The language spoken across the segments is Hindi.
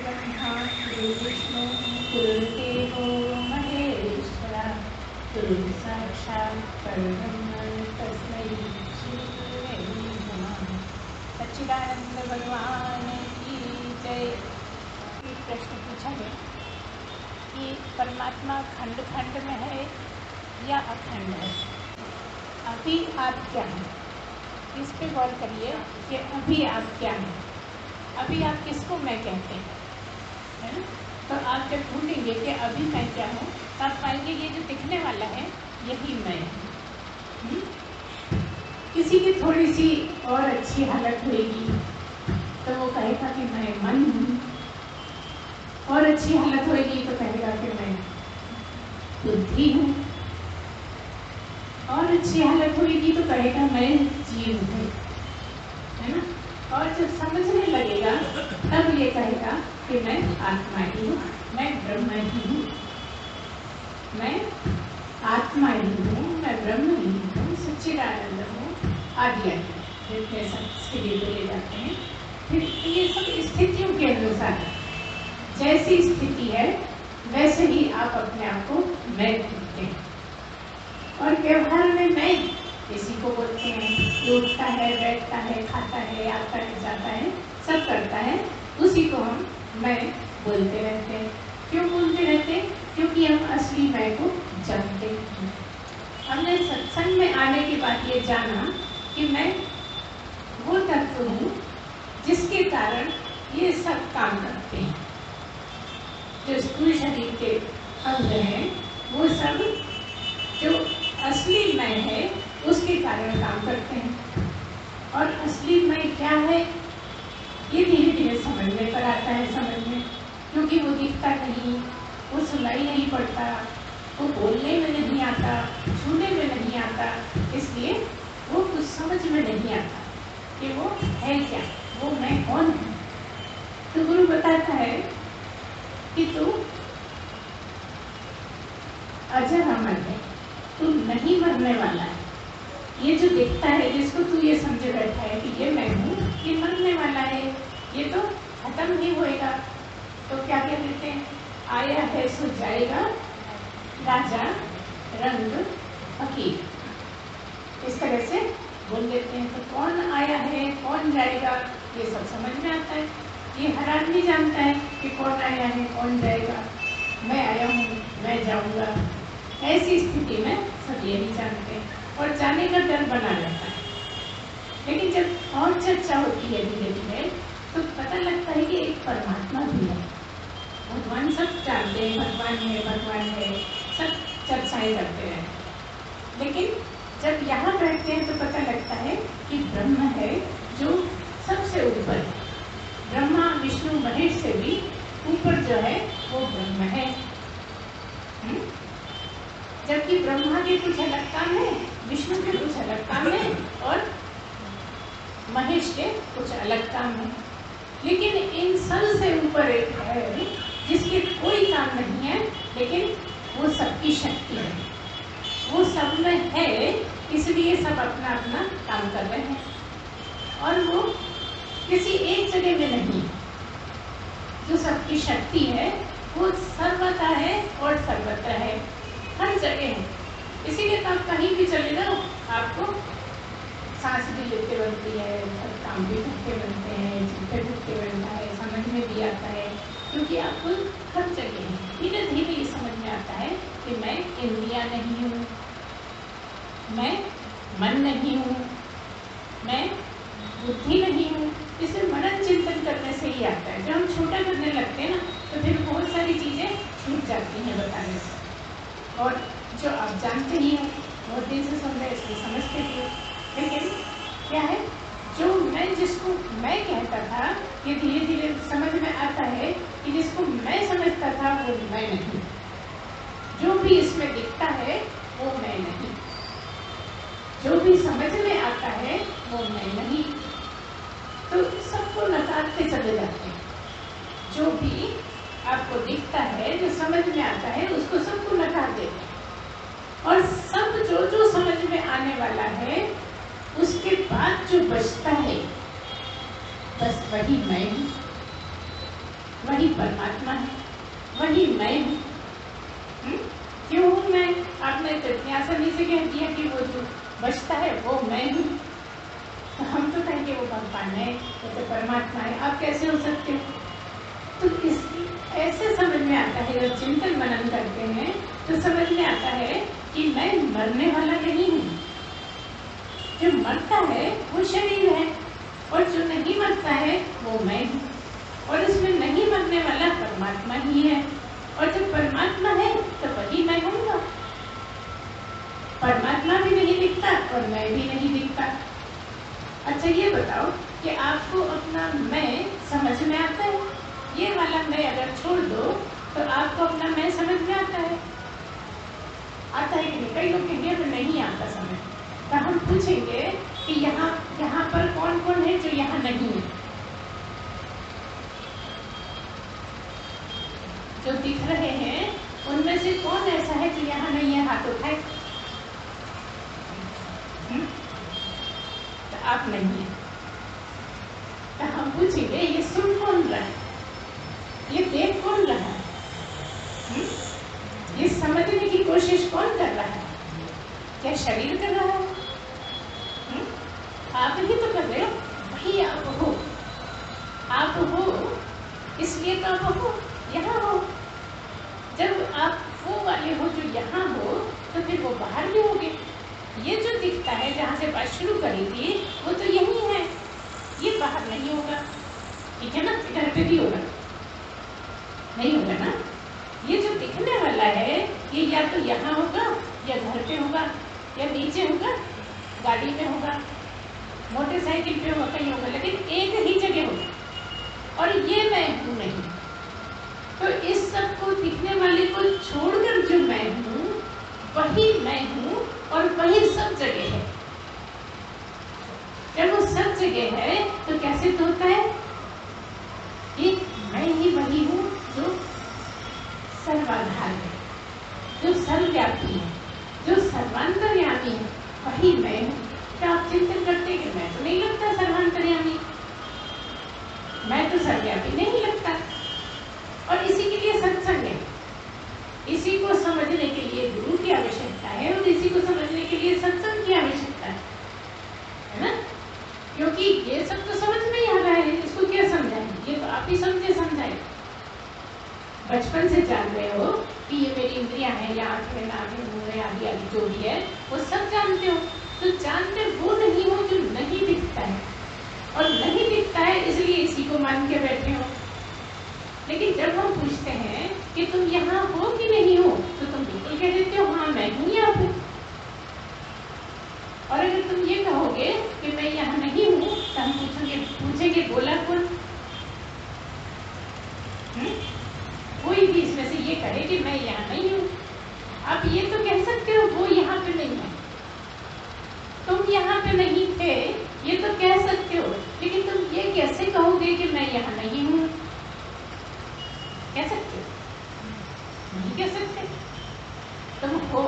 गुरुर्ब्रह्मा गुरुर्विष्णु गुरुर्देवो महेश्वरा गुरुर्साक्षात् परब्रह्म तस्मै श्री नमः। सच्चिदानंद भगवान की जय। एक प्रश्न पूछा गया कि परमात्मा खंड खंड में है या अखंड है। अभी आप क्या हैं, इस पे गौर करिए कि अभी आप क्या हैं। अभी आप किसको मैं कहते हैं, है ना? तो आप जब ढूंढेंगे कि अभी मैं क्या हूँ, तो आप पाएंगे ये जो दिखने वाला है यही मैं हूँ। किसी की थोड़ी सी और अच्छी हालत होगी तो वो कहेगा कि मैं मन हूँ, और अच्छी हालत होगी तो कहेगा कि मैं बुद्धि हूँ, और अच्छी हालत होगी तो कहेगा मैं जीव हूँ, है ना? और जब समझने लगेगा तब ये कहेगा कि मैं आत्मा ही हूँ, मैं ब्रह्म ही हूँ, मैं आत्मा ही हूँ, मैं ब्रह्म ही हूँ, सच्चिदानंद हूँ, आदि आदि जितने सब स्थिति ले जाते हैं। फिर ये सब स्थितियों के अनुसार जैसी स्थिति है वैसे ही आप अपने आप को मैं कहते हैं। और व्यवहार में मैं किसी को बोलते हैं, उठता है, बैठता है, खाता है, आता है, जाता है, सब करता है, उसी को हम मैं बोलते रहते हैं। क्यों बोलते रहते हैं? क्योंकि हम असली मैं को जानते हैं। हमने सत्संग में आने के बाद ये जाना कि मैं वो तत्व हूँ जिसके कारण ये सब काम करते हैं। जो स्थूल शरीर के अंग हैं वो सब जो असली मैं है उसके कारण काम करते हैं। और असली मैं क्या है ये धीरे धीरे समझने पर आता है, समझ में, क्योंकि वो दिखता नहीं, वो सुनाई नहीं पड़ता, वो बोलने में नहीं आता, छूने में नहीं आता, इसलिए वो कुछ समझ में नहीं आता कि वो है क्या, वो मैं कौन हूँ। तो गुरु बताता है कि तू अजर अमर है, तू नहीं मरने वाला है। ये जो दिखता है, जिसको तू ये समझे बैठा है कि ये मैं हूँ, ये मरने वाला है, ये तो खत्म ही होएगा। तो क्या कह देते हैं, आया है सो जाएगा, राजा रंग फकीर, इस तरह से बोल देते हैं। तो कौन आया है कौन जाएगा ये सब समझ में आता है। ये हर आदमी जानता है कि कौन आया है कौन जाएगा, मैं आया हूँ मैं जाऊँगा। ऐसी स्थिति में सब यही जानते हैं और जाने का डर बना रहता है। लेकिन जब और चर्चा होती है धीरे धीरे तो पता लगता है कि एक परमात्मा भी है। भगवान सब जानते हैं, भगवान है, सब चर्चाएं करते हैं। लेकिन जब यहाँ बैठते हैं तो पता लगता है कि ब्रह्म है जो सबसे ऊपर है। ब्रह्मा विष्णु महेश से भी ऊपर जो है वो ब्रह्म है। जबकि ब्रह्मा के कुछ अलग काम है, विष्णु के कुछ अलग काम है और महेश के कुछ अलग काम है। लेकिन इन सब से ऊपर एक है जिसके कोई काम नहीं है, लेकिन वो सबकी शक्ति है, वो सब में है, इसलिए सब अपना अपना काम कर रहे हैं। और वो किसी एक जगह में नहीं, जो सबकी शक्ति है वो सर्वथा है और सर्वत्र है, हर जगह है। इसीलिए तो आप कहीं भी चले जाओ आपको सांस भी लेते बनती है, सब काम भी करते बनते हैं, झूठे भूखे बनता है, समझ में भी आता है, क्योंकि आपको हर जगह है। धीरे धीरे ये समझ में आता है कि मैं इंद्रिया नहीं हूँ, मैं मन नहीं हूँ, मैं बुद्धि नहीं हूँ। इसे मनन चिंतन करने से ही आता है। जब हम छोटा करने लगते हैं ना तो फिर बहुत सारी चीज़ें छूट जाती हैं बताने से। और जो आप जानते ही हैं, बहुत दिन से सुन रहे इसलिए समझते भी हो। लेकिन क्या है, जो मैं जिसको मैं कहता था ये धीरे धीरे समझ में आता है कि जिसको मैं समझता था वो मैं नहीं, जो भी इसमें दिखता है वो मैं नहीं, जो भी समझ में आता है वो मैं नहीं। तो सबको नकारते चले जाते हैं। जो भी आपको दिखता है, जो समझ में आता है, उसको सबको नकार देते हैं। और सब जो जो समझ में आने वाला है उसके बाद जो बचता है बस वही मैं हूँ। वही परमात्मा है, वही मैं हूँ। क्यों हूँ मैं? आपने तो इतनी आसानी से कह दिया कि वो जो बचता है वो मैं हूँ। तो हम तो कहेंगे वो भगवान है, वो तो परमात्मा है, आप कैसे हो सकते हो? तो इस ऐसे समझ में आता है, जब चिंतन मनन करते हैं तो समझ में आता है कि मैं मरने वाला नहीं हूँ। जो मरता है वो शरीर है, और जो नहीं मरता है वो मैं हूँ, और इसमें नहीं मरने वाला परमात्मा ही है। और जब परमात्मा है तो वही मैं हूँगा। परमात्मा भी नहीं दिखता और मैं भी नहीं दिखता। अच्छा ये बताओ कि आपको अपना मैं समझ में आता है? ये वाला मैं अगर छोड़ दो तो आपको अपना मैं समझ में आता है? आता है कि नहीं? कई लोग कहेंगे हमें नहीं आता समझ। तो हम पूछेंगे कि यहाँ पर कौन कौन है जो यहाँ नहीं है? जो दिख रहे हैं उनमें से कौन ऐसा है जो यहाँ नहीं है? हाथ उठाए। तो आप नहीं है। तो हम पूछेंगे ये सुन कौन रहा है, ये देख कौन रहा है, ये समझने की कोशिश कौन कर रहा है? क्या शरीर कर रहा है? आप ही तो कर रहे हो, वही आप हो। आप हो इसलिए तो आप हो, यहाँ हो। जब आप वो वाले हो जो यहाँ हो तो फिर वो बाहर भी होगे। ये जो दिखता है जहाँ से बात शुरू करी थी वो तो यही है, ये बाहर नहीं होगा, ठीक है ना? घर पे भी होगा नहीं होगा ना? ये जो दिखने वाला है ये या तो यहाँ होगा या घर पे होगा या नीचे होगा, गाड़ी में होगा, मोटरसाइकिल पे होगा, कहीं होगा, लेकिन एक ही जगह होगा। और ये मैं हूँ नहीं। तो इस सब को दिखने वाले को छोड़कर जो मैं हूँ वही मैं हूँ, और वही सब जगह है। जब वो सब जगह है तो क्या सिद्ध होता है कि मैं ही वही हूँ जो सर्वाधार है, जो सर्वव्यापी है, जो सर्वांतर्यामी है, वही मैं हूँ। क्या आप चिंतन करते कि मैं तो नहीं लगता सर्वांतर्यामी, मैं तो सर्वव्यापी नहीं लगता। और इसी के लिए सत्संग है, इसी को समझने के लिए गुरु की आवश्यकता है, और इसी को समझने के लिए सत्संग की आवश्यकता है ना? क्योंकि ये सब तो समझ नहीं आ रहा है, इसको क्या समझाएं? ये तो आप ही समझे समझाए। बचपन से जान रहे हो कि ये मेरी इंद्रियां हैं, या आँख है, नाक है, मुँह है, आदि आदि जो भी है वो सब जानते हो। तो जानते वो नहीं हो जो नहीं दिखता है, और नहीं दिखता है इसलिए इसी को मान के बैठे हो। लेकिन जब हम पूछते हैं कि तुम यहाँ हो कि नहीं हो, तो तुम बिल्कुल कह देते हो हाँ मैं हूँ यहाँ पे। और अगर तुम ये कहोगे कि मैं यहाँ नहीं हूँ तो हम पूछेंगे बोला कौन? कोई भी इसमें से ये कहे कि मैं यहाँ नहीं हूँ। आप ये तो कह सकते हो वो यहाँ पे नहीं है, तुम यहाँ पे नहीं थे, ये तो कह सकते हो, लेकिन तुम ये कैसे कहोगे कि मैं यहाँ नहीं हूँ? कह सकते हो? नहीं कह सकते। तुम हो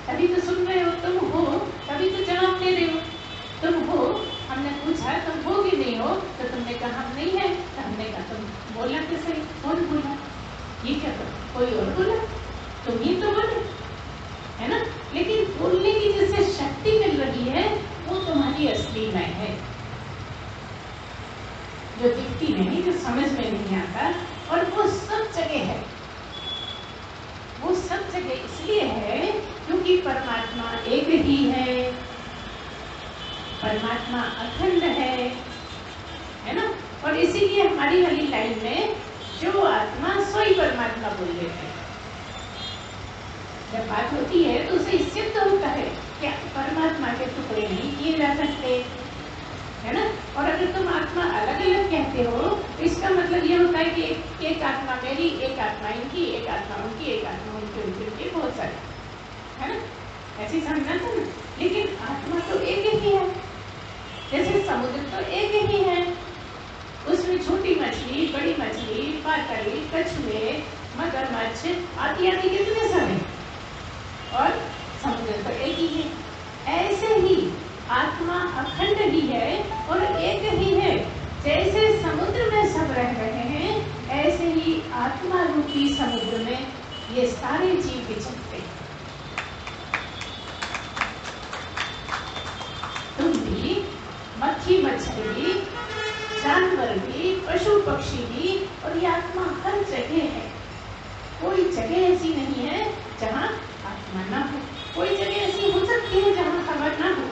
तभी तो सुन रहे हो, तुम हो तभी तो जवाब दे रहे हो। तुम हो, हमने पूछा तुम हो कि नहीं हो, तो तुमने कहा हम नहीं है, तो हमने कहा तुम बोला कैसे? कौन बोला? ये क्या करो? कोई और बोला? तुम ही तो बोले, है ना? लेकिन बोलने की जिससे शक्ति मिल रही है वो तुम्हारी असली मैं है, जो दिखती नहीं, जो समझ में नहीं आता। और वो सब जगह है, वो सब जगह इसलिए है क्योंकि परमात्मा एक ही है, परमात्मा अखंड है ना? और इसीलिए हमारी वाली लाइन में जो आत्मा सोई परमात्मा बोल देते हैं। जब बात होती है तो उसे सिद्ध होता है कि परमात्मा के टुकड़े नहीं किए जा सकते, है ना? और अगर तुम आत्मा अलग अलग कहते हो तो इसका मतलब ये होता है कि एक आत्मा मेरी, एक आत्मा इनकी, एक आत्मा उनकी, एक आत्मा उनकी, बहुत सारे, है ना? ऐसे समझना था ना? लेकिन आत्मा तो एक ही है। जैसे समुद्र तो एक ही है, उसमें छोटी मछली, बड़ी मछली, पातली, कछुए, मगरमच्छ आदि आदि कितने सारे, और समुद्र तो एक ही है। ऐसे ही आत्मा अखंड ही है और एक ही है। जैसे समुद्र में सब रह रहे हैं ऐसे ही ये सारे जीव विचरते हैं। तुम भी, मक्खी मच्छर भी, जानवर भी, पशु पक्षी भी, और ये आत्मा हर जगह है। कोई जगह ऐसी नहीं है जहाँ आत्मा ना हो। कोई जगह ऐसी हो सकती है जहाँ हवा ना हो।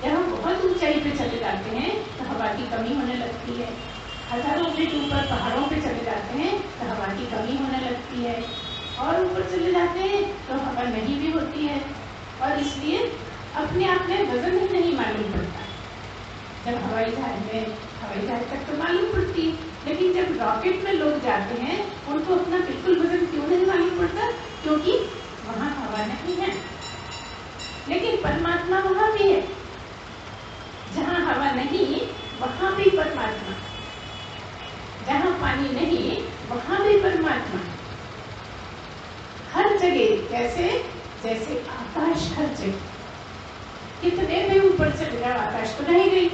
जब हम बहुत ऊंचाई पे चले जाते हैं तो हवा की कमी होने लगती है। हजारों फीट ऊपर पहाड़ों पे चले जाते हैं तो हवा की कमी होने लगती है। और ऊपर चले जाते हैं तो हवा नहीं भी होती है, और इसलिए अपने आप में वजन ही नहीं मालूम पड़ता। जब हवाई जहाज तक तो मालूम पड़ती, लेकिन जब रॉकेट में लोग जाते हैं उनको अपना बिल्कुल वजन क्यों नहीं मालूम पड़ता? क्योंकि वहाँ हवा नहीं है। लेकिन परमात्मा वहाँ भी है। जहाँ हवा नहीं वहाँ भी परमात्मा, जहाँ पानी नहीं वहाँ भी परमात्मा। हर जगह, जैसे जैसे आकाश हर जगह। कितने भी ऊपर चले जाओ आकाश तो रह गई,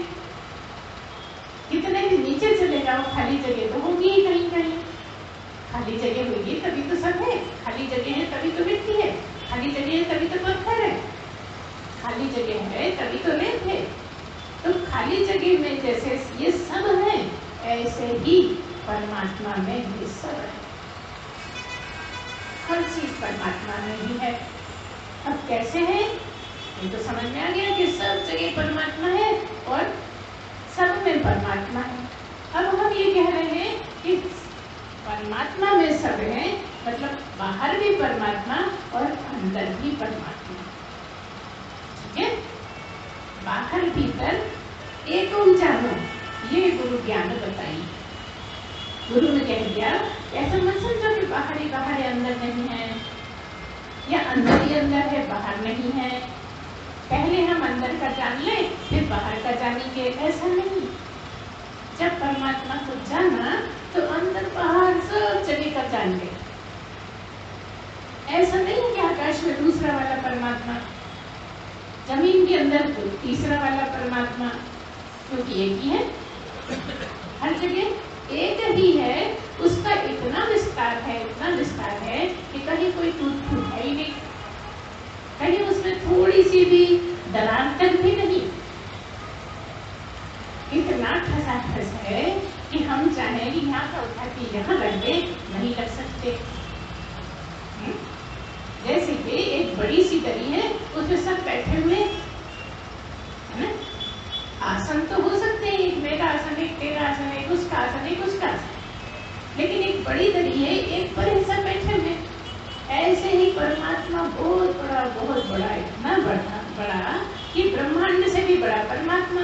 कितने भी नीचे चले जाओ खाली जगह तो होगी ही कहीं कहीं। खाली जगह होगी तभी तो सब है, खाली जगह है तभी तो मिट्टी है, खाली जगह है तभी तो पत्थर है, खाली जगह है तभी तो रेत है। तो खाली जगह में जैसे ये सब है, ऐसे ही परमात्मा में ये सब है। हर चीज परमात्मा में ही है। अब कैसे है ये तो समझ में आ गया कि सब जगह परमात्मा है और सब में परमात्मा है। अब हम ये कह रहे हैं कि परमात्मा में सब है, मतलब बाहर भी परमात्मा और अंदर भी परमात्मा। ठीक है, बाहर भीतर एक जानो, ये गुरु ज्ञान बताई। गुरु ने कह दिया ऐसा मत समझो कि बाहर ही बाहर है अंदर नहीं है, या अंदर ही अंदर है बाहर नहीं है। पहले हम अंदर का जान ले फिर बाहर का जानेंगे, ऐसा नहीं। जब परमात्मा को जाना तो अंदर बाहर सब जगह का जान गए। ऐसा नहीं कि आकाश में दूसरा वाला परमात्मा, जमीन के अंदर तो तीसरा वाला परमात्मा, क्योंकि एक ही है। हर जगह एक ही है, उसका इतना विस्तार है, इतना विस्तार है कि कहीं कोई टूट फूट है ही नहीं, कहीं उसमें थोड़ी सी भी दरार तक भी नहीं। इतना ठसाठस है कि हम चाहे कि यहाँ का उठा के यहाँ रख दे, नहीं रख सकते। जैसे कि एक बड़ी सी दरी है, उसमें सब बैठे हुए है ना। आसन तो हो सकते हैं, एक मेरा आसन, एक तेरा आसन, एक उसका आसन, एक उसका आसन, लेकिन एक बड़ी दरी है, एक पर ही सब बैठे हुए। ऐसे ही परमात्मा बहुत बड़ा, इतना बड़ा कि ब्रह्मांड से भी बड़ा परमात्मा,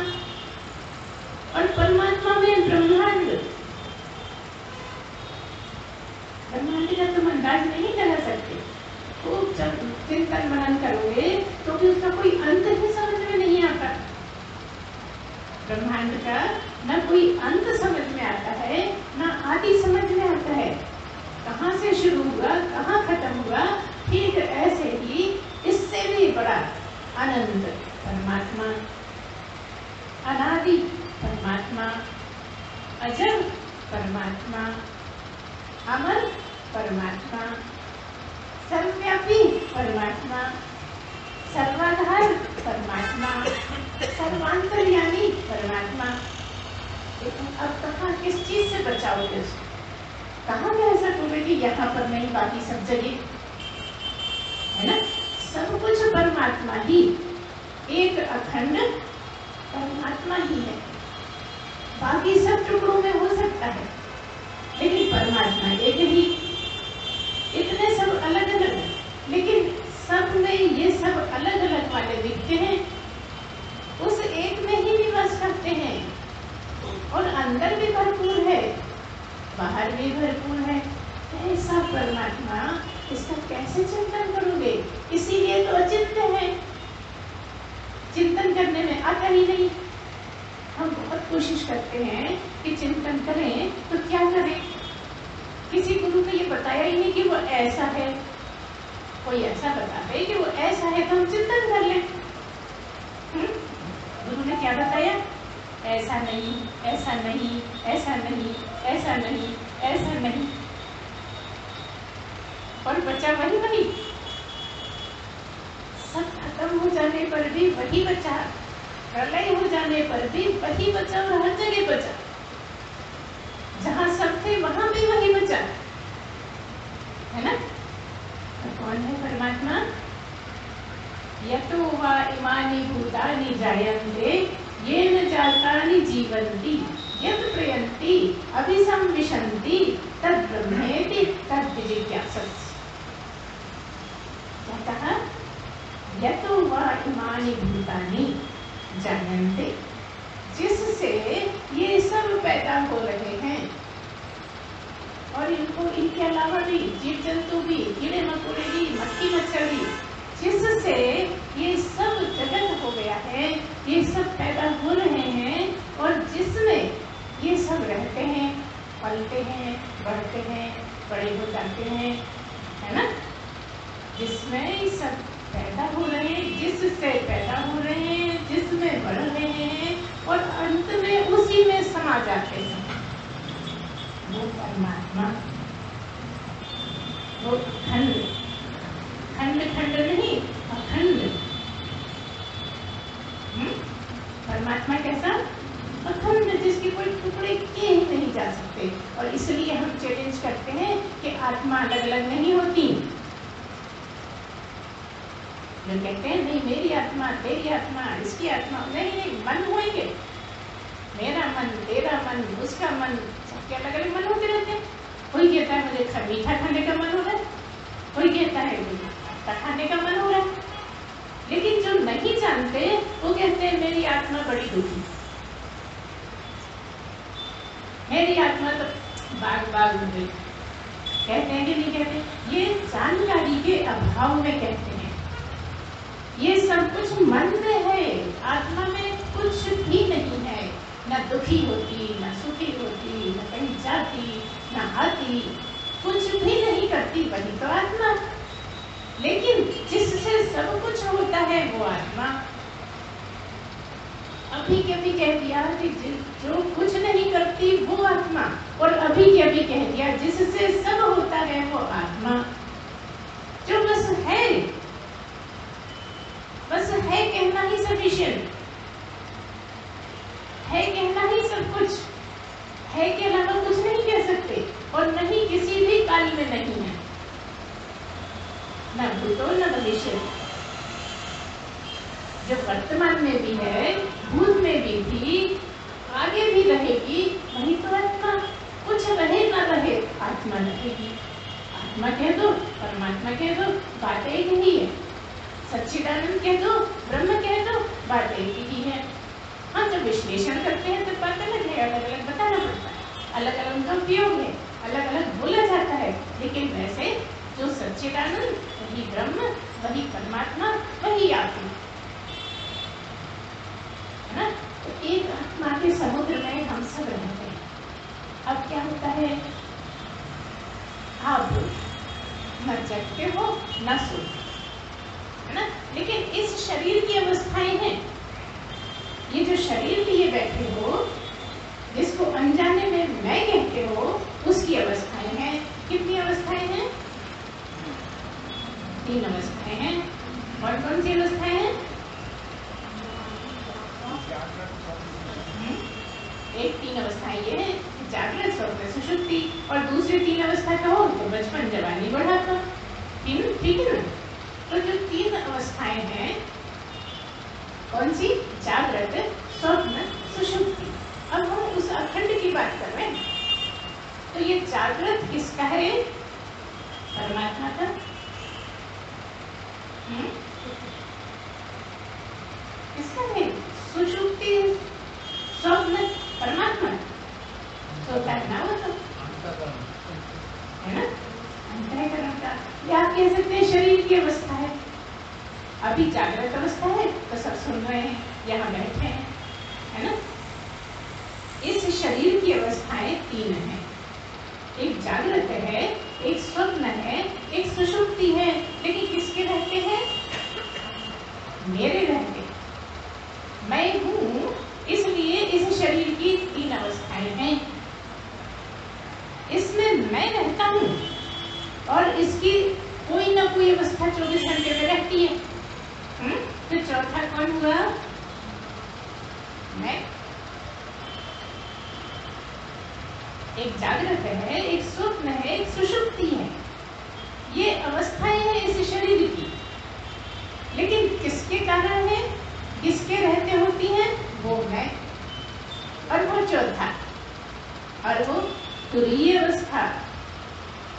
और परमात्मा में ब्रह्मांड का तुम अंदाज नहीं लगा सकते। खूब जब चिंतन मनन करोगे तो भी उसका कोई अंत ही समझ में नहीं आता। ब्रह्मांड का न कोई अंत समझ में आता है, न आदि समझ में आता है। कहाँ से शुरू हुआ, कहाँ खत्म हुआ। ठीक ऐसे ही इससे भी बड़ा अनंत परमात्मा, अनादि परमात्मा, अजर परमात्मा, अमर परमात्मा, सर्वव्यापी परमात्मा, सर्वाधार परमात्मा, सर्वांतर्यामी परमात्मा। अब कहाँ किस चीज से बचाओगे उसको? कहाँ कह सकोगे कि यहाँ पर नहीं बाकी सब जगह है ना। सब कुछ परमात्मा ही, एक अखंड परमात्मा ही है। बाकी सब टुकड़ों में हो सकता है, लेकिन परमात्मा एक ही। इतने सब अलग अलग, लेकिन सब में ये सब अलग अलग वाले दिखते हैं, उस एक में ही निवास करते हैं, और अंदर भी भरपूर है, बाहर भी भरपूर है। ऐसा परमात्मा, इसका कैसे चिंतन करोगे? इसीलिए तो अचिंत्य है, चिंतन करने में आता ही नहीं। हम बहुत कोशिश करते हैं कि चिंतन करें, तो क्या करें? किसी गुरु ने ये बताया ही नहीं कि वो ऐसा है। कोई ऐसा बता दे कि वो ऐसा है तो हम चिंतन कर लें। गुरु ने क्या बताया? ऐसा नहीं, ऐसा नहीं, ऐसा नहीं, ऐसा नहीं, ऐसा नहीं। और बचा वही वही। सब खत्म हो जाने पर भी वही बचा, प्रलय हो जाने पर भी वही बचा और हर जगह बचा। जहां सब थे वहां भी वही बचा, है ना? तो कौन है परमात्मा? यतो वा इमानि भूतानि जायन्ते येन जातानि जीवन्ति यत् प्रयन्ति अभिसंविशन्ति तद् ब्रह्मेति तद् विजिज्ञासत्। क्या कहा? यतो वा इमानि भूतानि जायन्ते, जिससे ये सब पैदा हो रहे हैं, और इनको इनके अलावा भी जीव जंतु भी, कीड़े मकोड़े भी, मक्खी मच्छर भी, जिससे ये सब जगत हो गया है, ये सब पैदा हो रहे हैं, और जिसमें ये सब रहते हैं, पलते हैं, बढ़ते हैं, बड़े हो जाते हैं, है ना? जिसमें ये सब पैदा हो रहे हैं, जिससे पैदा हो रहे हैं, जिसमें बढ़ रहे हैं, और अंत में उसी में समा जाते हैं, वो परमात्मा। वो खंड खंड खंड नहीं, अखंड। परमात्मा कैसा? अखंड, जिसके कोई टुकड़े किए ही नहीं जा सकते। और इसलिए हम चैलेंज करते हैं कि आत्मा अलग अलग नहीं होती। लोग कहते हैं नहीं, मेरी आत्मा, तेरी आत्मा, इसकी आत्मा। नहीं नहीं, मन होंगे, मेरा मन, तेरा मन, उसका मन, सबके अलग अलग मन होते रहते हैं। कोई कहता है मुझे मीठा खाने का मन हो रहा है, कोई कहता है खट्टा खाने का मन हो रहा है। लेकिन जो नहीं जानते वो कहते हैं मेरी आत्मा बड़ी दुखी, मेरी आत्मा तो बाग बाग हो गई। कहते हैं कि नहीं कहते? ये जानकारी के अभाव में कहते हैं। ये सब कुछ मन में है, आत्मा में कुछ भी नहीं है। न दुखी होती, न सुखी होती, न कहीं जाती, न आती, कुछ भी नहीं करती, वही तो आत्मा। लेकिन जिससे सब कुछ होता है वो आत्मा। अभी के अभी कह दिया कि जो कुछ नहीं करती वो आत्मा, और अभी के अभी कह दिया जिससे सब होता है वो आत्मा। जो बस है कहना ही सफिशिएंट है, कहना ही सब कुछ है, के अलावा कुछ नहीं कह सकते, और नहीं किसी भी काल में नहीं है, न भूतो न भविष्य। जो वर्तमान में भी है, भूत में भी थी, आगे भी रहेगी, वही तो आत्मा। कुछ रहे ना रहे, आत्मा रहेगी। आत्मा कह दो, परमात्मा कह दो, बात एक ही है। सच्चिदानंद कह दो, ब्रह्म कह दो, बात एक ही है। हाँ, जब विश्लेषण करते हैं तो बात अलग है, अलग अलग बताना पड़ता है, अलग अलग उनका उपयोग है, अलग अलग बोला जाता है। लेकिन वैसे जो सच्चिदानंद, वही ब्रह्म, वही परमात्मा, वही आत्मा, है ना? तो एक आत्मा के समुद्र में हम सब रहते हैं। अब क्या होता है? आप न जगते हो न सोते, है ना? लेकिन इस शरीर की अवस्थाएं हैं। ये जो शरीर लिए बैठे हो, जिसको अनजाने में मैं कहते हो, उसकी अवस्थाएं हैं। कितनी अवस्थाएं हैं? 3 अवस्थाएं हैं। और कौन सी अवस्थाएं हैं? एक 3 अवस्थाएं ये है, जागृत, स्वप्न, सुषुप्ति। और दूसरी 3 अवस्था कहो तो बचपन, जवानी, बुढ़ापा। 3, ठीक है ना? तो जो 3 अवस्थाएं हैं, कौन सी? जागृत, स्वप्न, सुषुप्ति। अब हम उस अखंड की बात कर रहे हैं। तो ये जागृत किसका है? परमात्मा का। किसका है? सुषुप्ति, स्वप्न, परमात्मा। सोता है ना वो तो, है ना? अंतःकरण का। या आप कह सकते हैं शरीर की अवस्था है। अभी जागृत अवस्था है तो सब सुन रहे हैं, यहाँ बैठे हैं, है ना? इस शरीर की अवस्थाएं 3 हैं। एक जागृत है, एक स्वप्न है, एक सुषुप्ति है। लेकिन किसके रहते हैं? मेरे रहते। मैं हूँ, इसलिए इस शरीर की 3 अवस्थाएं हैं। इसमें मैं रहता हूँ, और इसकी कोई ना कोई अवस्था 24 घंटे में रहती है। तो चौथा कौन हुआ? मैं। एक जागृत है, एक स्वप्न है, एक सुषुप्ति है। ये अवस्थाएं हैं इस शरीर की, लेकिन किसके कारण है, किसके रहते होती हैं? वो मैं और वो चौथा, और वो तुरीय अवस्था।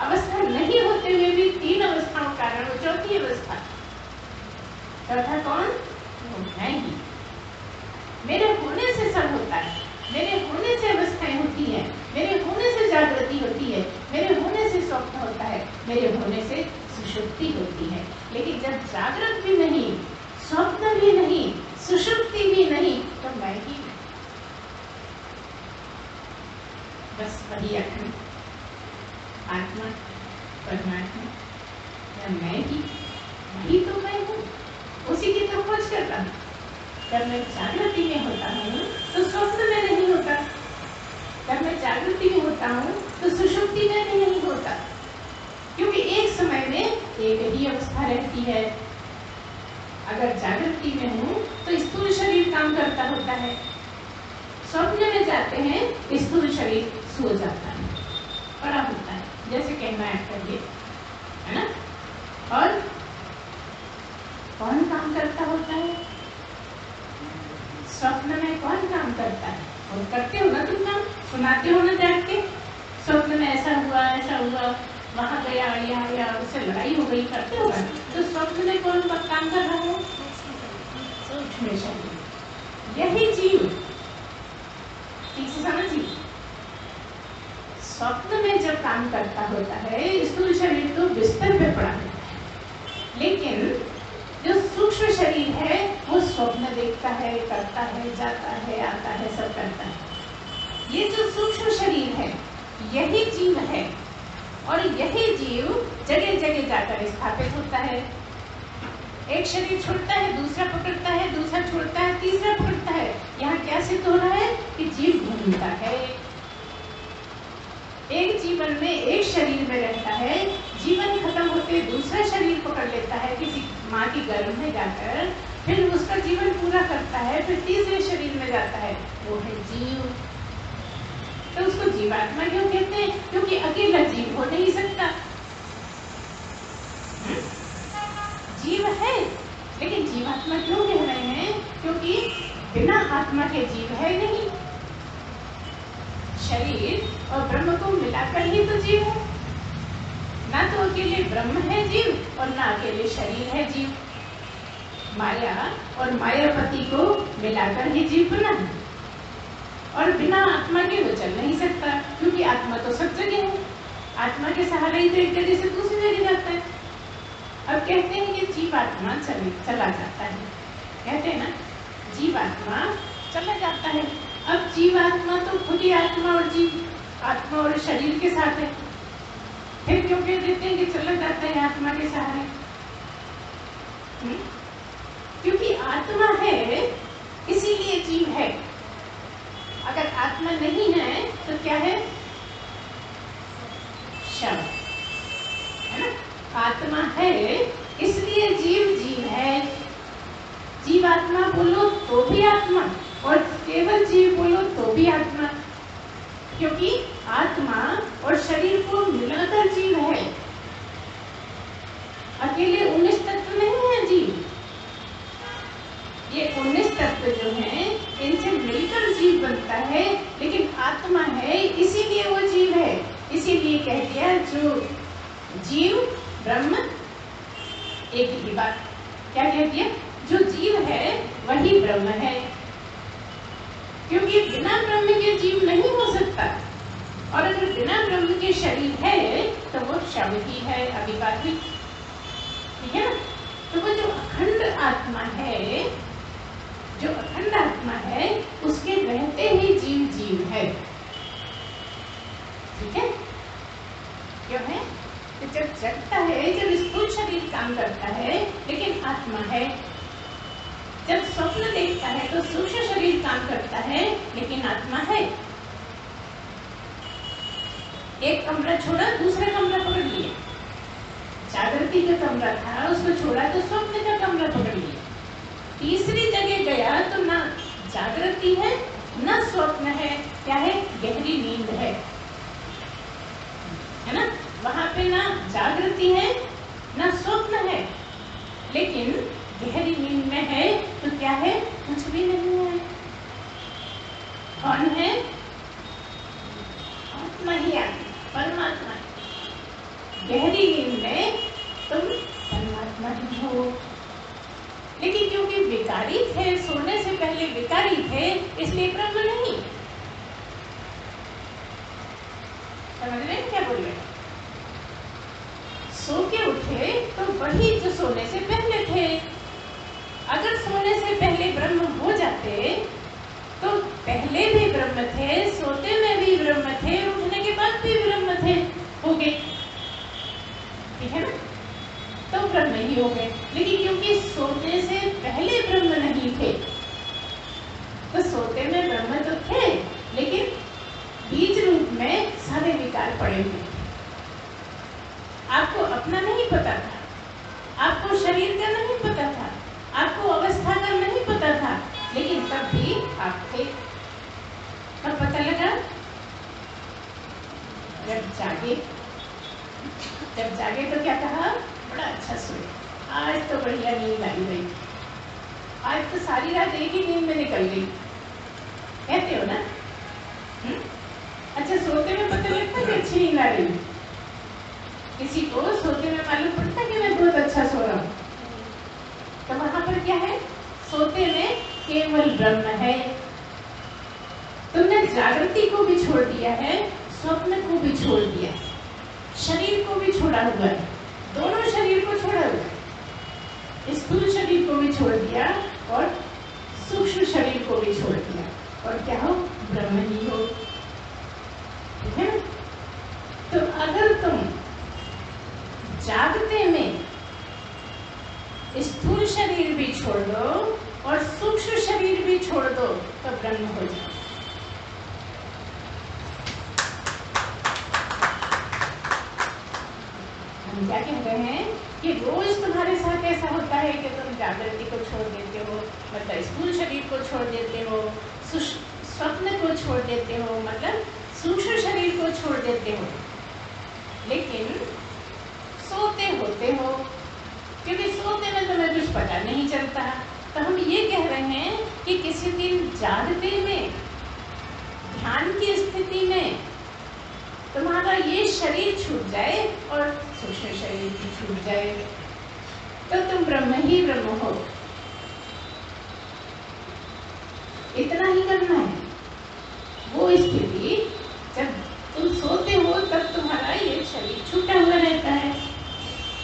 अवस्था नहीं होते हुए भी 3 अवस्थाओं कारण वो चौथी अवस्था। चौथा कौन? वो मैं ही। मेरे होने से सब होता है, मेरे होने से अवस्थाएं होती हैं, मेरे होने से जागृति होती है, मेरे होने से स्वप्न होता है, मेरे होने से सुषुप्ति होती है। लेकिन जब जागृत भी नहीं, स्वप्न भी नहीं, सुषुप्ति भी नहीं, तो मैं ही नहीं। बस वही अखंड आत्मा परमात्मा या मैं ही, वही तो मैं हूँ, उसी की तो खोज कर रहा हूँ। जब मैं जागृति में होता हूँ तो स्वप्न में नहीं होता, जब मैं जागृति में होता हूँ तो सुषुप्ति में भी नहीं होता, क्योंकि एक समय में एक ही अवस्था रहती है। अगर जागृति में हूँ तो स्थूल शरीर काम करता होता है, स्वप्न में जाते हैं स्थूल शरीर सो जाता है, पड़ा होता है, जैसे कहना है करिए, है ना। और कौन काम करता होता है? स्वप्न में कौन काम करता है? और करते हो ना तुम काम, सुनाते हो ना जाग के, स्वप्न में ऐसा हुआ, वहां गया, यहाँ उससे लड़ाई हो गई, करते हो ना। तो स्वप्न में कौन काम कर रहा है? सूक्ष्म शरीर, यही जीव। ठीक से समझिए, स्वप्न में जब काम करता होता है स्थूल शरीर तो बिस्तर पे पड़ा होता है, लेकिन जो सूक्ष्म शरीर है वो स्वप्न देखता है, करता है, जाता है, आता है, सब करता है। ये जो सूक्ष्म शरीर है यही जीव है, और यही जीव जगह जगह जाकर स्थापित होता है। एक शरीर छोड़ता है, दूसरा पकड़ता है, दूसरा छोड़ता है, तीसरा पकड़ता है। यहाँ क्या सिद्ध हो रहा है कि जीव घूमता है, एक जीवन में एक शरीर में रहता है, जीवन खत्म होते दूसरा शरीर पकड़ लेता है किसी माँ की गर्भ में जाकर, फिर उसका जीवन पूरा करता है, फिर तीसरे शरीर में जाता है, वो है जीव। तो उसको जीवात्मा क्यों कहते हैं? क्योंकि अकेला जीव हो नहीं सकता। जीव है, लेकिन जीवात्मा क्यों कह रहे हैं? क्योंकि बिना आत्मा के जीव है नहीं। शरीर और ब्रह्म को मिलाकर ही तो जीव है, ना तो अकेले ब्रह्म है जीव और ना अकेले शरीर है जीव। माया और मायापति को मिलाकर ही जीव बना है, और बिना आत्मा के वो चल नहीं सकता, क्योंकि आत्मा तो सब जगह है। आत्मा के सहारे ही तो एक जगह से दूसरी जगह जाता है। अब कहते हैं कि जीवात्मा चला जाता है, कहते हैं ना जीवात्मा चला जाता है। अब जीवात्मा तो खुद ही आत्मा और जीव, आत्मा और शरीर के साथ है, फिर क्यों कह देते हैं कि चला जाता है आत्मा के सहारे? क्योंकि आत्मा है इसीलिए जीव है। अगर आत्मा नहीं है तो क्या है? शव, है ना। आत्मा है इसलिए जीव जीव है। जीवात्मा बोलो तो भी आत्मा, और केवल जीव बोलो तो भी आत्मा, क्योंकि आत्मा और शरीर को मिलाकर जीव है। अकेले 19 तत्व नहीं है जीव, ये 19 तत्व जो हैं इनसे मिलकर जीव बनता है, लेकिन आत्मा है इसीलिए वो जीव है। इसीलिए कह दिया जो जीव ब्रह्म एक ही बात। क्या कह दिया? जो जीव है वही ब्रह्म है, क्योंकि बिना ब्रह्म के जीव नहीं हो सकता, और अगर बिना ब्रह्म के शरीर है तो वो शव ही है, अभिपाती। ठीक है ना। तो वो जो अखंड आत्मा है, जो अखंड आत्मा है, उसके रहते ही जीव जीव है। ठीक है। क्यों है? तो जब जगता है, जब स्थूल शरीर काम करता है लेकिन आत्मा है, जब स्वप्न देखता है तो सूक्ष्म शरीर काम करता है लेकिन आत्मा है। एक कमरा छोड़ा, दूसरा कमरा पकड़ लिया, जागृति का कमरा था, उसको छोड़ा तो स्वप्न का कमरा पकड़ लिया। तीसरी जगह गया तो ना जागृति है ना स्वप्न है, क्या है? गहरी नींद है ना? वहां पे ना जागृति है ना स्वप्न है, लेकिन गहरी नींद में है तो क्या है? कुछ भी नहीं है। कौन है? आत्मा ही आत्मा, परमात्मा। गहरी नींद में तुम परमात्मा ही हो। लेकिन क्योंकि विकारी थे, सोने से पहले विकारी थे, इसलिए ब्रह्म नहीं। समझ रहे हैं क्या बोल रहे? सो के उठे तो वही जो सोने से पहले थे। अगर सोने से पहले ब्रह्म हो जाते तो पहले भी ब्रह्म थे, सोते में भी ब्रह्म थे, उठने के बाद भी ब्रह्म थे, हो गए, ठीक है ना? तो ब्रह्म ही हो गए। लेकिन क्योंकि सोते से पहले ब्रह्म नहीं थे, तो सोते में ब्रह्म तो थे, लेकिन बीज रूप में सारे विकार पड़े हुए। आपको अपना नहीं पता था, आपको शरीर का नहीं पता था, आपको अवस्था का नहीं पता था, लेकिन तब भी आप थे। कब पता लगा? जब जागे। जब जागे तो क्या कहा? बड़ा अच्छा सोए, आज तो बढ़िया नींद आई गई, आज तो सारी रात एक ही नींद में निकल गई, कहते हो ना? अच्छा, सोते में पता लगता है कि अच्छी नींद आ रही है? किसी को सोते में मालूम पड़ता है कि मैं बहुत अच्छा सो रहा हूँ? तो वहां पर क्या है? सोते में केवल ब्रह्म है। तुमने जागृति को भी छोड़ दिया है, स्वप्न को भी छोड़ दिया है, शरीर को भी छोड़ा हुआ है, दोनों शरीर को छोड़ा हुआ है। स्थूल शरीर को भी छोड़ दिया और सूक्ष्म शरीर को भी छोड़ दिया, और क्या हो? ब्रह्म ही हो, ठीक है? तो अगर तुम जागते में स्थूल शरीर भी छोड़ दो और सूक्ष्म शरीर भी छोड़ दो तो ब्रह्म हो जाओ। हम क्या कह रहे हैं कि रोज तुम्हारे साथ ऐसा होता है कि तुम जागृति को छोड़ देते हो, मतलब स्थूल शरीर को छोड़ देते हो, स्वप्न को छोड़ देते हो, मतलब सूक्ष्म शरीर को छोड़ देते हो, लेकिन सोते होते हो, क्योंकि सोते में तुम्हें कुछ पता नहीं चलता। तो हम ये कह रहे हैं कि किसी दिन जागते में, ध्यान की स्थिति में तुम्हारा ये शरीर छूट जाए और सूक्ष्म शरीर भी छूट जाए, तो तुम ब्रह्म ही ब्रह्म हो। इतना ही करना है। वो स्थिति जब तुम सोते हो तब तुम्हारा ये शरीर छूटा हुआ रहता है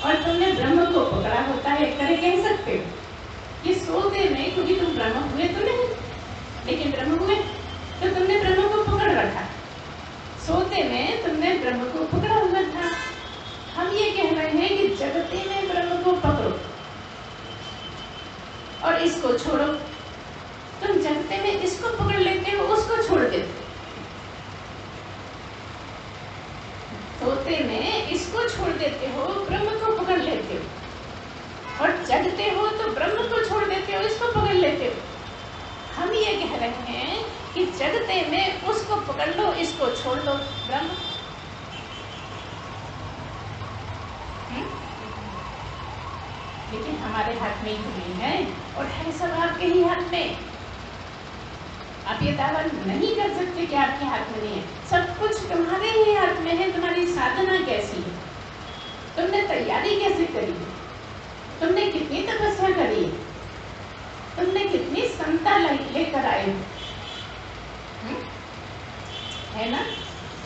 और तुमने ब्रह्म को पकड़ा होता है। करे कह सकते हो कि सोते में, क्योंकि तुम ब्रह्म हुए तो नहीं, लेकिन ब्रह्म हुए तो तुमने ब्रह्म को पकड़ रखा। सोते में तुमने ब्रह्म को पकड़ा हुआ था। हम ये कह रहे हैं कि जगते में ब्रह्म को पकड़ो और इसको छोड़ो। तुम जगते में इसको पकड़ लेते हो, उसको छोड़ देते हो। सोते में इसको छोड़ देते हो, ब्रह्म को पकड़ लेते हो, और जगते हो तो ब्रह्म को छोड़ देते हो, इसको पकड़ लेते हो। हम ये कह रहे हैं कि जगते में उसको पकड़ लो, इसको छोड़ दो, ब्रह्म। लेकिन हमारे हाथ में ही नहीं है, और है सब आपके ही हाथ में। आप ये दावा नहीं कर सकते कि आपके हाथ में नहीं है। सब कुछ तुम्हारे ही हाथ में है। तुम्हारी साधना कैसी है, तुमने तैयारी कैसे करी है, तुमने कितनी तपस्या करी है, तुमने कितनी समता लेकर आए हो, है ना?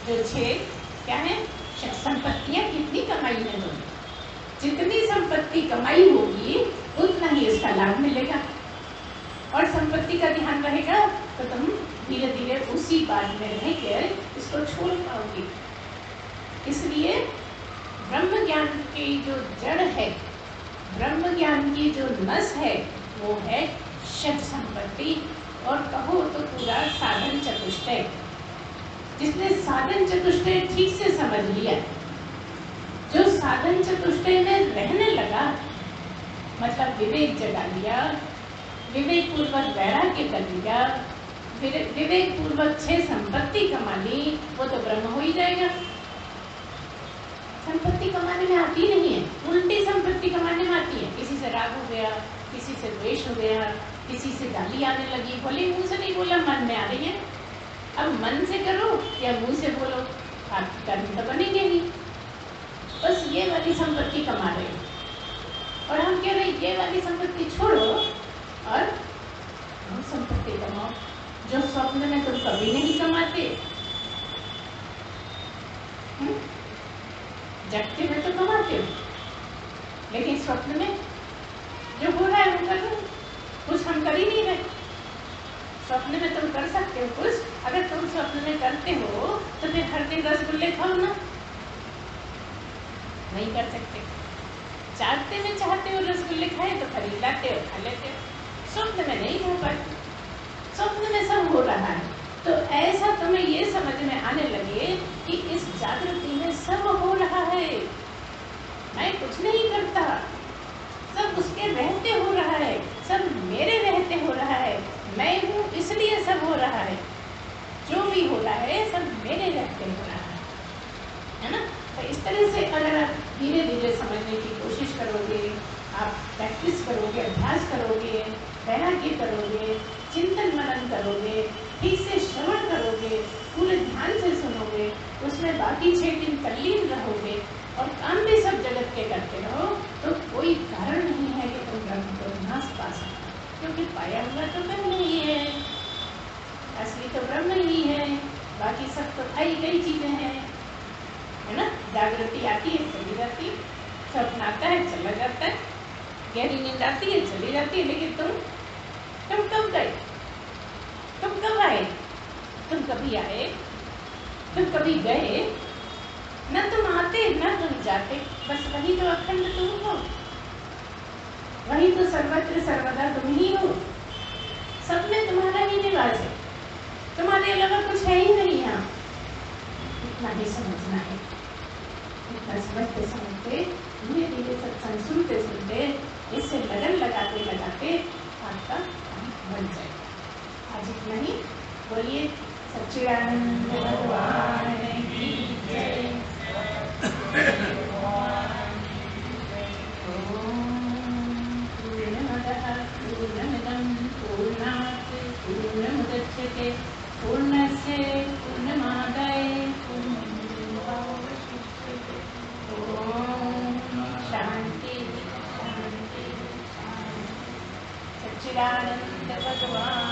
जो छह क्या है, संपत्तियां कितनी कमाई है तुमने। जितनी संपत्ति कमाई होगी उतना ही इसका लाभ मिलेगा, और संपत्ति का ध्यान रहेगा तो तुम धीरे धीरे उसी बात में रहकर इसको छोड़ पाओगे। इसलिए ब्रह्म ज्ञान की जो जड़ है, ब्रह्म ज्ञान की जो नस है, वो है षट संपत्ति, और कहो तो पूरा साधन चतुष्टय। जिसने साधन चतुष्टय ठीक से समझ लिया, जो साधन चतुष्टय में रहने लगा, मतलब विवेक जगा लिया, विवेक पूर्वक वैराग्य कर लिया, विवेक पूर्वक 6 संपत्ति कमा ली, वो तो ब्रह्म हो ही जाएगा। संपत्ति कमाने में आती नहीं है, उल्टी संपत्ति कमाने में आती है। किसी से राग हो गया, किसी से द्वेष हो गया, किसी से गाली आने लगी, बोले मुंह से नहीं बोला, मन में आ रही है। अब मन से करो या मुंह से बोलो, आपकी कर्म तो बनेंगे ही। बस ये वाली संपत्ति कमा रहे हो और हम कह रहे ये वाली संपत्ति छोड़ो और हम संपत्ति कमाओ जो स्वप्न में तुम कभी नहीं कमाते। जगते में तो कमाते हो, लेकिन स्वप्न में जो हो रहा है वो कर, कुछ हम कर ही नहीं रहे। स्वप्न में तुम कर सकते हो कुछ, अगर तुम स्वप्न में करते हो तो फिर हर दिन रसगुल्ले खाओ ना, नहीं कर सकते। चाहते में चाहते हो रसगुल्ले खाए तो खरीद लाते हो, खा लेते हो। स्वप्न में नहीं हो पाते, स्वप्न में सब हो रहा है। तो ऐसा तुम्हें ये समझ में आने लगे कि इस जागृति में सब हो रहा है, मैं कुछ नहीं करता, सब उसके रहते हो रहा है, सब मेरे रहते हो रहा है, मैं हूँ इसलिए सब हो रहा है, जो भी हो रहा है सब मेरे रहते हो रहा है ना। तो इस तरह से अगर आप धीरे धीरे समझने की कोशिश करोगे, आप प्रैक्टिस करोगे, अभ्यास करोगे, वैराग्य करोगे, चिंतन मनन करोगे, ठीक से श्रवण करोगे, पूरे ध्यान से सुनोगे, उसमें बाकी 6 दिन तल्लीन रहोगे और काम भी सब जगत के करते रहो, तो कोई कारण नहीं है कि तुम ब्रह्म को ना पा सकते, क्योंकि पाया हुआ तो ब्रह्म ही है, असली तो ब्रह्म ही है, बाकी सब तो आई गई चीजें हैं, है ना। जागृति आती है चली जाती है, स्वप्न आता है चला जाता है, गहरी नींद आती है चली जाती है, लेकिन तुम कब गए, तुम कब आए, तुम कभी आए, तुम कभी गए, न तुम आते न तुम जाते, बस वही तो अखंड तुम हो, वही तो सर्वत्र सर्वदा तुम ही हो, सब में तुम्हारा ही निवास है, तुम्हारे अलावा कुछ है ही नहीं यहाँ। इतना ही समझना है, इतना समझते समझते धीरे धीरे सत्संग सुनते सुनते इससे लगन लगाते लगाते आपका काम बन जाएगा। आज इतना ही, बोलिए सच्चिदानंद भगवान की जय। पूर्णमदः पूर्णमिदं पूर्णात् पूर्णमुदच्यते पूर्णस्य पूर्णमादाय पूर्णमेवावशिष्यते। ओम शांति शांति शांति। सच्चिदानंद भगवान